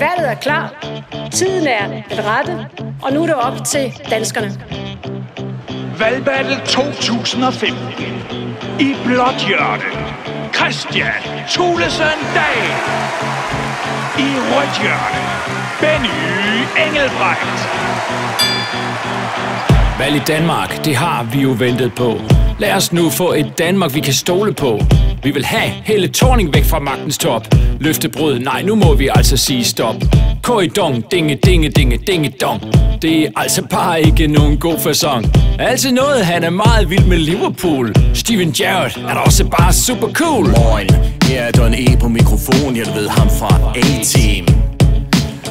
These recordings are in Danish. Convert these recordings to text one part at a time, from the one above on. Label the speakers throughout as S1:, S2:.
S1: Valget er klar, tiden er den rette, og nu er det op til danskerne.
S2: Valgbattle 2015. I blåt hjørne, Christian Thulesen Dahl. I rødt hjørne, Benny Engelbrecht.
S3: Valg i Danmark, det har vi jo ventet på. Lad os nu få et Danmark, vi kan stole på. Vi vil have Helle Thorning væk fra magtens top. Løftebrud, nej, nu må vi altså sige stop. Korridon, dinge, dinge, dinge, dinge, dong. Det er altså bare ikke nogen god facon. Altså noget, han er meget vild med Liverpool. Steven Gerrard er da også bare super cool.
S4: Moin, her er Don E på mikrofon. Jeg ved ham fra A-Team.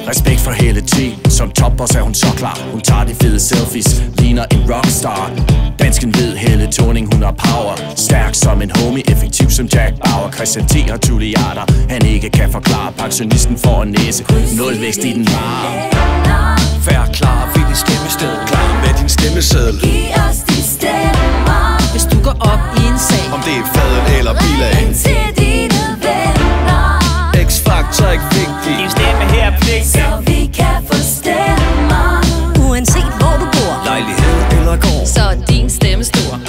S4: Respekt for Helle T. Som topboss er hun så klar. Hun tager de fede selfies, ligner en rockstar. Dansken ved Helle Thorning, hun har power. Stærk som en homie, effektiv som Jack Bauer. Christian T. har tulliarder, han ikke kan forklare. Pensionisten får en næse, nulvækst i den vare.
S5: Vær klar ved dit stemmested. Klar med din stemmeseddel.
S6: Giv os de stemmer.
S7: Hvis du går op i en sag,
S5: Om det er fadel eller bilag.
S6: Ring til dine venner.
S5: X-Factor er ikke vigtig.
S2: Din stemme her er pligtig.
S6: Så vi kan få stemmer.
S7: uanset hvor du bor,
S5: Lejlighed eller gård.
S7: så er din stemme stor.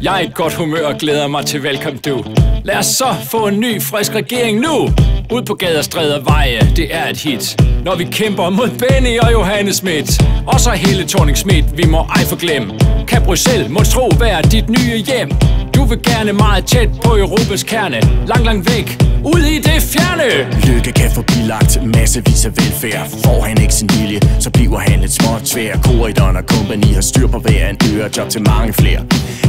S3: Jeg er i godt humør og glæder mig til velkommen du. Lad os så få en ny, frisk regering nu. Ud på gader, stræder, veje, det er et hit. Når vi kæmper mod Benny og Johanne Schmidt. Og så Helle Thorning Schmidt, vi må ej forglemme. Kan Bruxelles må tro være dit nye hjem. Du vil gerne meget tæt på Europas kerne. Lang, lang væk, ud i det fjerne.
S4: Lykke kan få bilagt massevis af velfærd. Får han ikke sin vilje, så bliver han lidt småt svær. Corridon og company har styr på hver en ørejob til mange flere.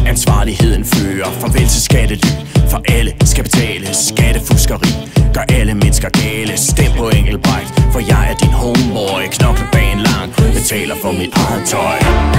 S4: Ansvarligheden fører, farvel til skattely. For alle skal betale skattefuskeri. Gør alle mennesker gale, stem på Engelbrecht. For jeg er din homeboy, knokler bagen lang. Betaler for mit eget tøj.